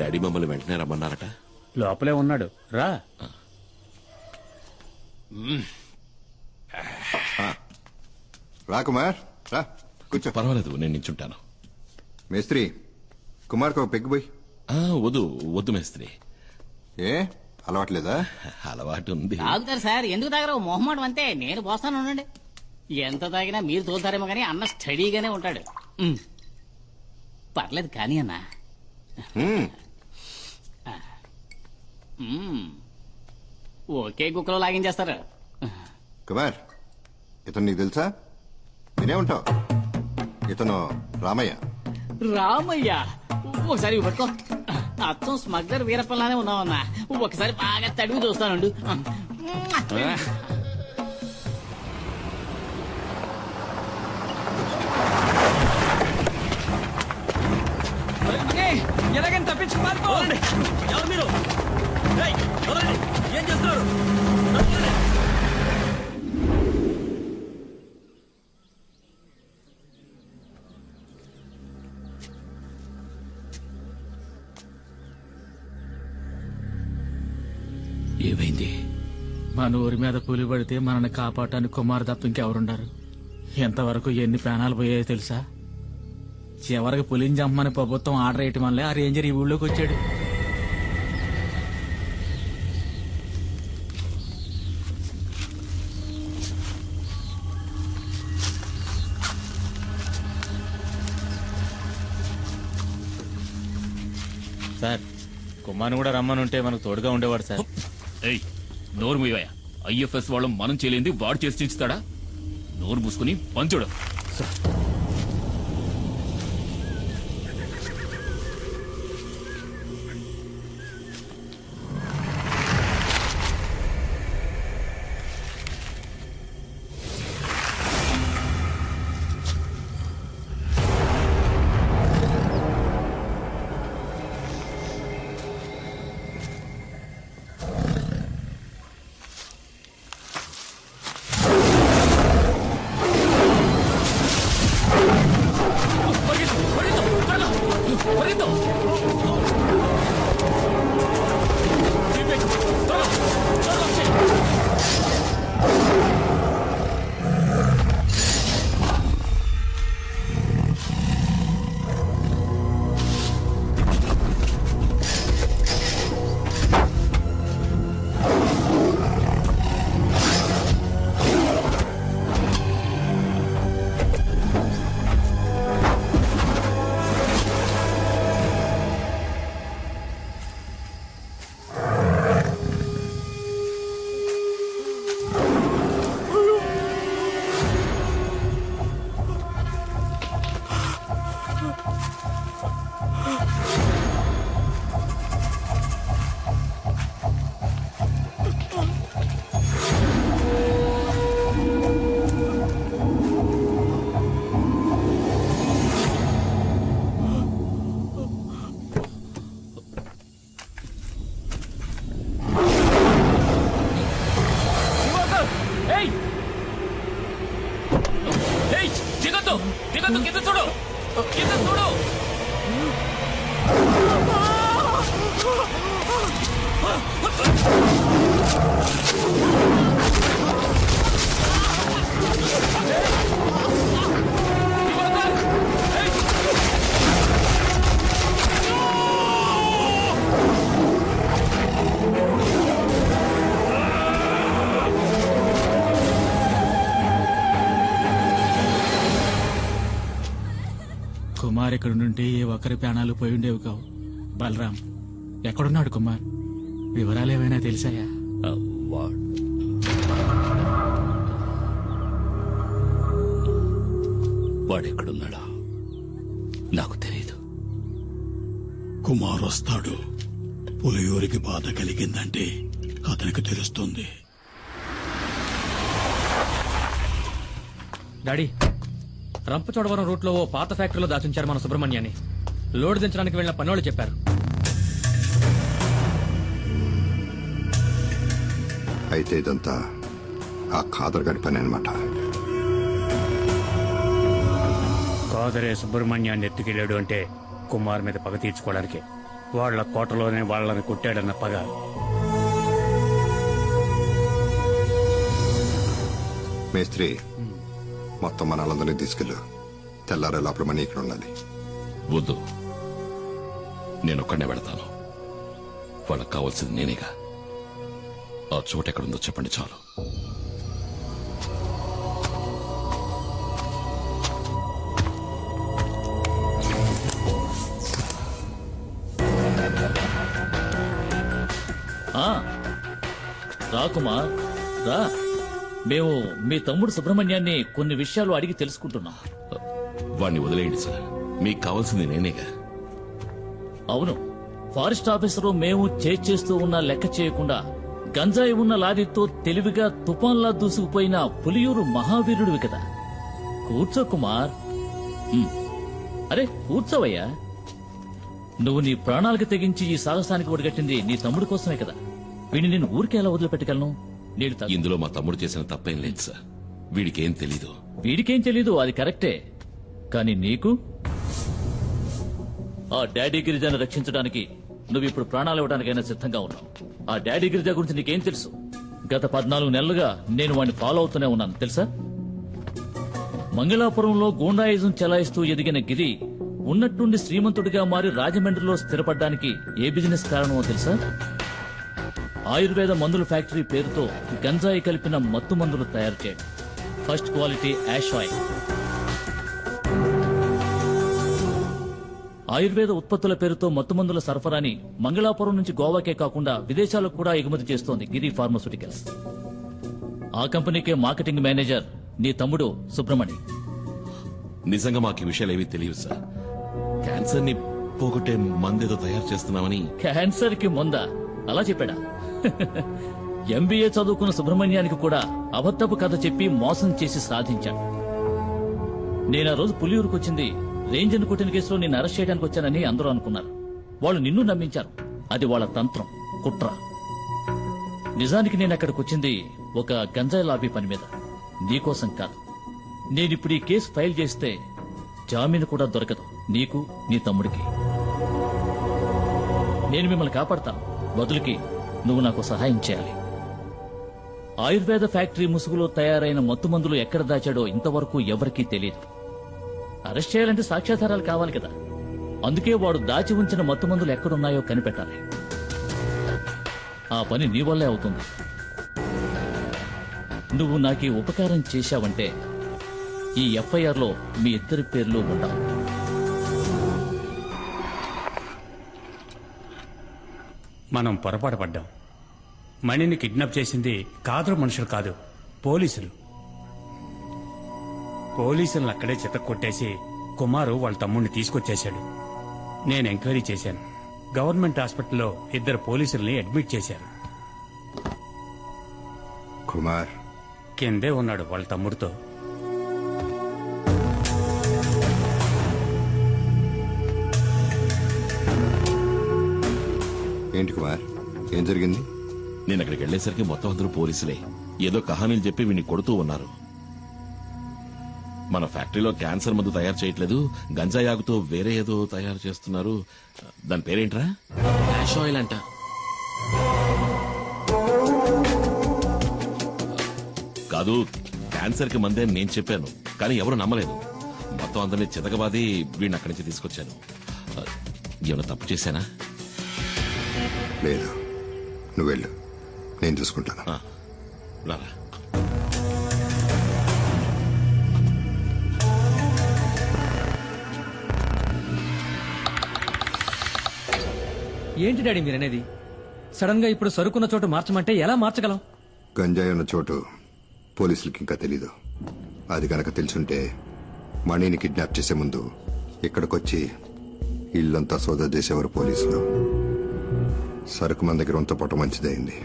Daddy మమ్మల్ని వెంటనే రమ్మన్నారట. లోపలే ఉన్నాడు, రా. రా కుమార్, రా కూర్చో. పర్వాలేదు, నేను నించుంటాను. మేస్త్రి, కుమార్కి ఒక పెగ్గు పోయి. వద్దు వద్దు మేస్త్రి. ఏ అలవాట్లేదా? అలవాటు ఉంది. తాగుతారు సార్, ఎందుకు తాగరు? మొహమాటం అంతే. నేను పోస్తాను, ఉండండి. ఎంత తాగినా మీరు తోలుతారేమో కానీ అన్న స్టడీగానే ఉంటాడు. పర్లేదు కానీ అన్న. ఒకే కుక్కలో లాగించేస్తారు. కుమార్, ఇతను నీకు తెలుసా? వినే ఉంటావు. ఇతను రామయ్య. రామయ్య? ఒకసారి ఇవి పట్టుకో. అచ్చం స్మగ్లర్ వీరప్పలానే ఉన్నావన్నా. ఒకసారి బాగా తడివి చూస్తానండు. ఎలాగని తప్పించుకు పారిపోవాలి. ఎవరు మీరు? ఏం చేస్తున్నారు? ఏమైంది? మన ఊరి మీద పులి పడితే మనల్ని కాపాడటానికి కుమార్ తప్ప ఇంకెవరుండారు? ఎంతవరకు ఎన్ని ప్రాణాలు పోయాయో తెలుసా? చివరికి పులిని చంపమని ప్రభుత్వం ఆర్డర్ వేయటం వల్లే ఆ రేంజర్ ఈ ఊళ్ళోకి వచ్చాడు. సార్, కుమార్ని కూడా రమ్మని ఉంటే మనకు తోడుగా ఉండేవాడు సార్. నోరు మూయవయ్యా. ఐఎఫ్ఎస్ వాళ్ళు మనం చేయలేంది వాడు చేసి చూస్తాడా? నోరు మూసుకుని పంచుడు. కింద చూడు, కింద చూడు. కుమార్ ఎక్కడుంటే ఏ ఒక్కరి ప్రాణాలు పోయి ఉండేవి కావు. బలరాం ఎక్కడున్నాడు? కుమార్ వివరాలు ఏమైనా తెలిసాయా? వాడెక్కడున్నాడా నాకు తెలియదు. కుమార్ వస్తాడు. పులియూరికి బాధ కలిగిందంటే అతనికి తెలుస్తుంది. డాడీ, రంపచోడవరం రూట్ లో ఓ పాత ఫ్యాక్టరీలో దాచుంచారు మన సుబ్రహ్మణ్యాన్ని. లోడ్ దించడానికి వెళ్లిన పనోళ్ళు చెప్పారు. అయితే ఇదంతా ఆ ఖాదర్ గడి పని అనమాట. కాదరే సుబ్రహ్మణ్యాన్ని ఎత్తుకెళ్ళాడు అంటే కుమార్ మీద పగ తీర్చుకోవడానికి. వాళ్ళ కోటలోనే వాళ్ళని కొట్టాడన్న పగ. మేస్త్రి, మొత్తం మన వాళ్ళందరినీ తీసుకెళ్ళు. తెల్లారే లోపల మనీ ఇక్కడ ఉండాలి. వద్దు, నేనొక్కడనే వెళతాను. వాళ్ళకి కావాల్సింది నేనేగా. ఆ చోటు ఎక్కడుందో చెప్పండి చాలు. రా కుమార్ రా. మేము మీ తమ్ముడు సుబ్రహ్మణ్యాన్ని కొన్ని విషయాలు అడిగి తెలుసుకుంటున్నాం. వాణ్ణి వదిలేయండి సార్, మీకు కావాల్సింది నేనేగా. అవును, ఫారెస్ట్ ఆఫీసరు మేము చేస్తూ ఉన్నా లెక్క చేయకుండా గంజాయి ఉన్న లారీతో తెలివిగా తుఫాన్లా దూసుకుపోయిన పులియూరు మహావీరుడివి కదా. కూర్చో కుమార్. అరే కూర్చోవయ్యా. నువ్వు నీ ప్రాణాలకు తెగించి ఈ సాహసానికి ఒడిగట్టింది నీ తమ్ముడి కోసమే కదా. వీడిని నేను ఊరికే ఎలా వదిలిపెట్టగలను? ఇందులో మా తమ్ముడు చేసిన తప్పేం లేదు సార్. వీడికేం తెలీదు. వీడికేం తెలీదు, అది కరెక్టే. కానీ నీకు ఆ డాడీ గిరిజాను రక్షించడానికి నువ్వు ఇప్పుడు ప్రాణాలు ఇవ్వడానికైనా సిద్ధంగా ఉన్నావు. ఆ డాడీ గిరిజా గురించి నీకేం తెలుసు? గత 14 నెలలుగా నేను వాడిని ఫాలో అవుతూనే ఉన్నాను తెలుసా. మంగళాపురంలో గూండాయిజం చెలాయిస్తూ ఎదిగిన గిరి ఉన్నట్టుండి శ్రీమంతుడిగా మారి రాజమండ్రిలో స్థిరపడ్డానికి ఏ బిజినెస్ కారణమో తెలుసా? ఆయుర్వేద మందుల ఫ్యాక్టరీ పేరుతో గంజాయి కలిపిన మత్తు మందులు తయారు చేయడం. First quality ash oil. ఆయుర్వేద ఉత్పత్తుల పేరుతో మత్తుమందుల సరఫరాని మంగళాపురం నుంచి గోవాకే కాకుండా విదేశాలకు కూడా ఎగుమతి చేస్తోంది గిరి ఫార్మాస్యూటికల్స్. ఆ కంపెనీకే మార్కెటింగ్ మేనేజర్ నీ తమ్ముడు సుబ్రహ్మణి. నిజంగా మాకు ఈ విషయాలు ఏవీ తెలియదు సార్. క్యాన్సర్ ని పోగొట్టే మందేదో తయారు చేస్తున్నామని. క్యాన్సర్ కి ముందా అలా చెప్పాడా? ఎంబీఏ చదువుకున్న సుబ్రహ్మణ్యానికి కూడా అబద్ధపు కథ చెప్పి మోసం చేసి సాధించాడు. నేను ఆ రోజు పులియూరుకు వచ్చింది రేంజర్ కొట్టిన కేసులో నిన్ను అరెస్ట్ చేయడానికి వచ్చానని అందరూ అనుకున్నారు. వాళ్ళు నిన్ను నమ్మించారు. అది వాళ్ళ తంత్రం, కుట్ర. నిజానికి నేను అక్కడికి వచ్చింది ఒక గంజాయి లాబీ పని మీద, నీకోసం కాదు. నేనిప్పుడు ఈ కేసు ఫైల్ చేస్తే జామీను కూడా దొరకదు నీకు, నీ తమ్ముడికి. నేను మిమ్మల్ని కాపాడతాను. బదులుకి నువ్వు నాకు సహాయం చేయాలి. ఆయుర్వేద ఫ్యాక్టరీ ముసుగులో తయారైన మత్తుమందులు ఎక్కడ దాచాడో ఇంతవరకు ఎవరికీ తెలియదు. అరెస్ట్ చేయాలంటే సాక్ష్యాధారాలు కావాలి కదా. అందుకే వాడు దాచి ఉంచిన మత్తుమందులు ఎక్కడున్నాయో కనిపెట్టాలి. ఆ పని నీ వల్లే అవుతుంది. నువ్వు నాకు ఈ ఉపకారం చేశావంటే ఈ ఎఫ్ఐఆర్ లో మీ ఇద్దరి పేర్లు ఉండవు. మనం పొరపాటు పడ్డాం. మణిని కిడ్నాప్ చేసింది కాదరు మనుషులు కాదు, పోలీసులు. పోలీసులను అక్కడే చితక్కొట్టేసి కుమారు వాళ్ళ తమ్ముడిని తీసుకొచ్చేశాడు. నేను ఎంక్వైరీ చేశాను. గవర్నమెంట్ హాస్పిటల్లో 2 పోలీసుల్ని అడ్మిట్ చేశారు. కుమార్ కిందే ఉన్నాడు వాళ్ళ తమ్ముడితో. ఏంటి కుమార్, ఏం జరిగింది? నేను అక్కడికి వెళ్లేసరికి మొత్తం అందరూ పోలీసులే. ఏదో కహానీలు చెప్పి వీడిని కొడుతూ ఉన్నారు. మన ఫ్యాక్టరీలో క్యాన్సర్ మందు తయారు చేయట్లేదు, గంజాయి ఆగుతో వేరే ఏదో తయారు చేస్తున్నారు. దాని పేరేంట్రా? యాష్ ఆయిల్ అంట. కాదు, క్యాన్సర్ కి మందే నేను చెప్పాను, కానీ ఎవరు నమ్మలేదు. మొత్తం అందరినీ చితకబాది వీడిని అక్కడి నుంచి తీసుకొచ్చాను. ఏమైనా తప్పు చేశానా? లేదు, నువ్వు వెళ్ళు, నేను చూసుకుంటాను. రారా. ఏంటి డాడీ మీరనేది? సడన్ గా ఇప్పుడు సరుకున్న చోటు మార్చమంటే ఎలా మార్చగలం? గంజాయి ఉన్న చోటు పోలీసులకి ఇంకా తెలీదు. అది కనుక తెలుసుంటే మణిని కిడ్నాప్ చేసే ముందు ఇక్కడికొచ్చి ఇల్లంతా సోదా చేసేవారు పోలీసులు. సరుకు మన దగ్గర ఉంచపోవటం మంచిదైంది,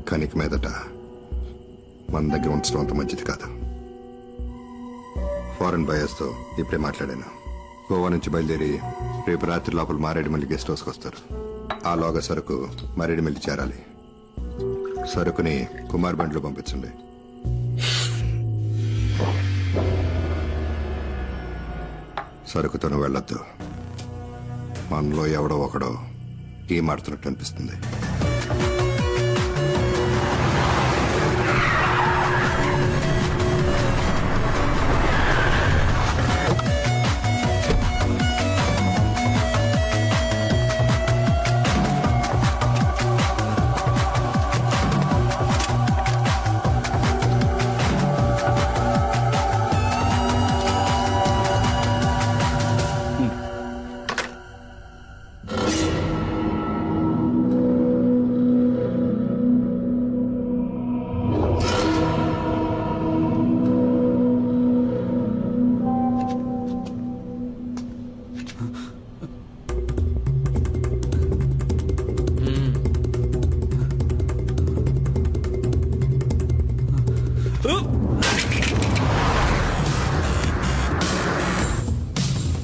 కానీ ఇక మీదట మన దగ్గర ఉంచడం అంత మంచిది కాదు. ఫారెన్ బయర్స్తో ఇప్పుడే మాట్లాడాను. గోవా నుంచి బయలుదేరి రేపు రాత్రి లోపల మారేడుమల్లి గెస్ట్ హౌస్కి వస్తారు. ఆ లోగా సరుకు మారేడుమల్లి చేరాలి. సరుకుని కుమార్ బండిలో పంపించండి. సరుకుతో వెళ్ళొద్దు. మనలో ఎవడో ఒకడో గేమ్ ఆడుతున్నట్టు అనిపిస్తుంది.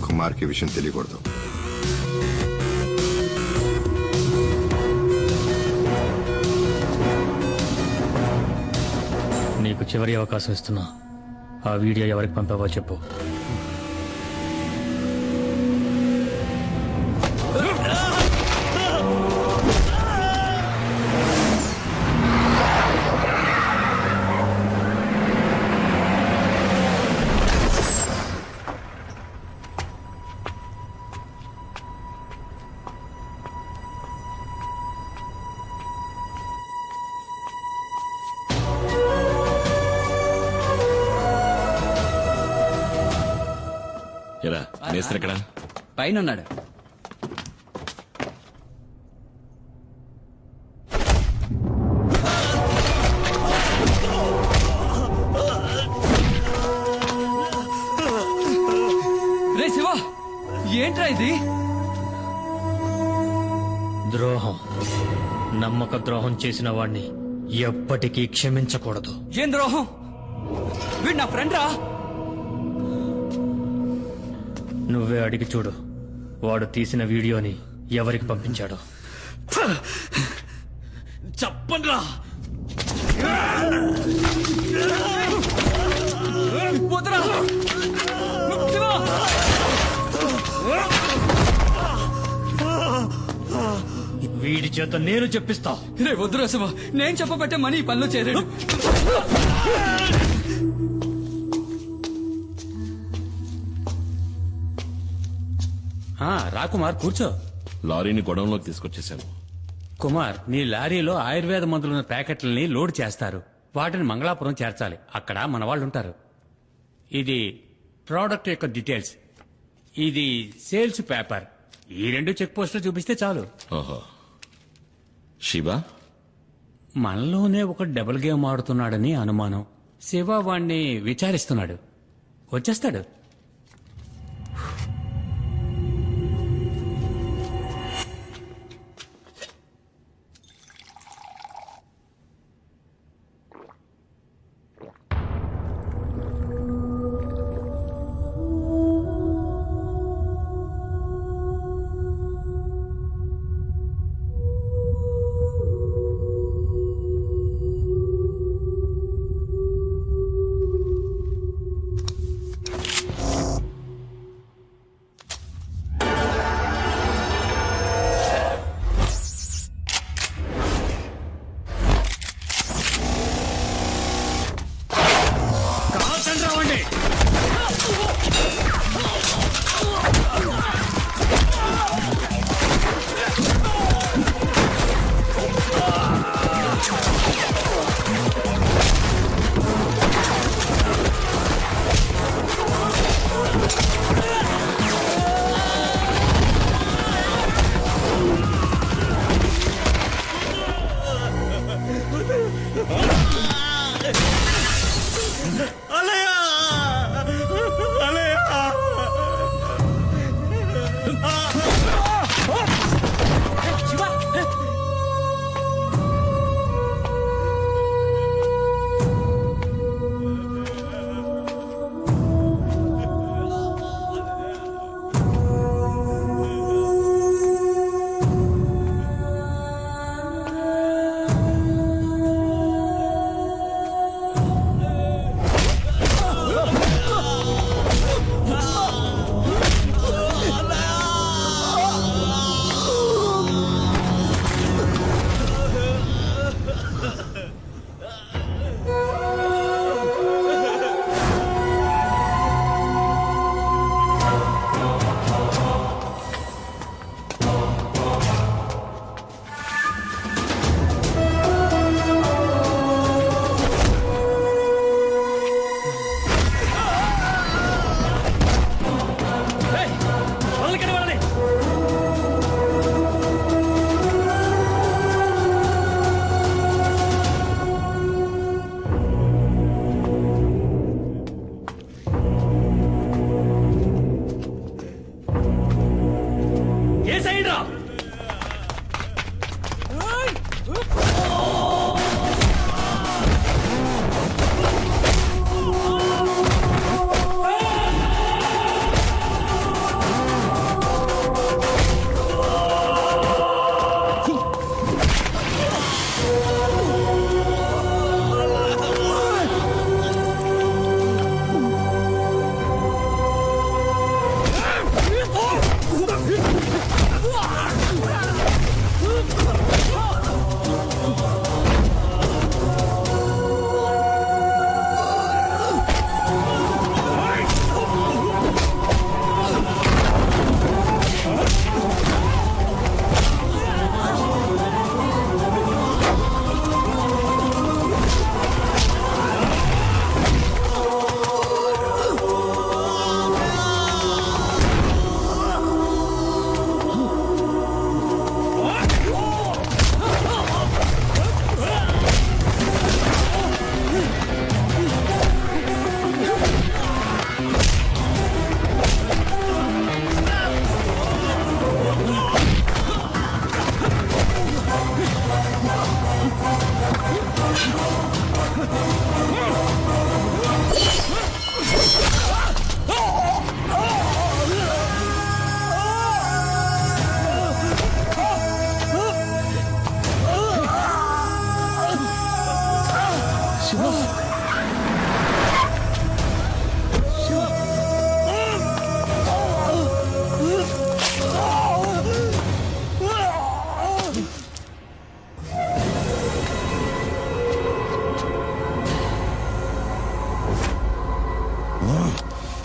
కుమార్కి విషయం తెలియకూడదు. నీకు చివరి అవకాశం ఇస్తున్నా. ఆ వీడియో ఎవరికి పంపావో చెప్పు. ఎరా మేస్త్రి ఎక్కడ? పైన ఉన్నాడు. రే శివ, ఏంట్రా ఇది? ద్రోహం, నమ్మక ద్రోహం చేసిన వాణ్ణి ఎప్పటికీ క్షమించకూడదు. ఏం ద్రోహం? వీడు నా ఫ్రెండ్ రా. నువ్వే అడిగి చూడు, వాడు తీసిన వీడియోని ఎవరికి పంపించాడో. చెప్పండ్రా. వదరా. శివ! వీడి చేత నేను చెప్పిస్తా. రే వద్దురా శివ, నేను చెప్పబట్టే మనీ ఈ పనిలో చేరాడు. రా కుమార్, కూర్చో. లారీని గొడవంలోకి తీసుకొచ్చేసాను. కుమార్, నీ లారీలో ఆయుర్వేద మందులున్న ప్యాకెట్లని లోడ్ చేస్తారు. వాటిని మంగళాపురం చేర్చాలి. అక్కడ మన వాళ్ళు ఉంటారు. ఇది ప్రోడక్ట్ యొక్క డీటెయిల్స్, ఇది సేల్స్ పేపర్. ఈ 2 చెక్ పోస్టులు చూపిస్తే చాలు. ఓహో, శివ మనలోనే ఒక డబుల్ గేమ్ ఆడుతున్నాడని అనుమానం. శివ వాణ్ణి విచారిస్తున్నాడు. వచ్చేస్తాడు.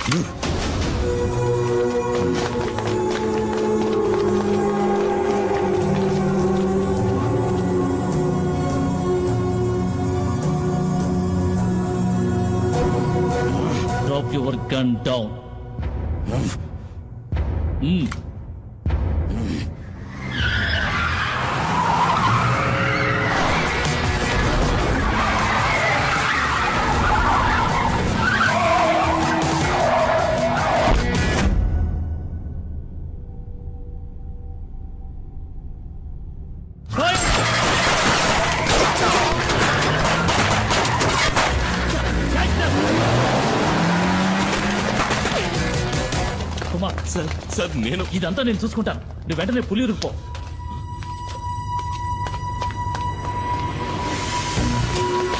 Drop your gun down. Kumar, sir నేను ఇదంతా నేను చూసుకుంటాను. నువ్వు వెంటనే పులియూరుకు పో.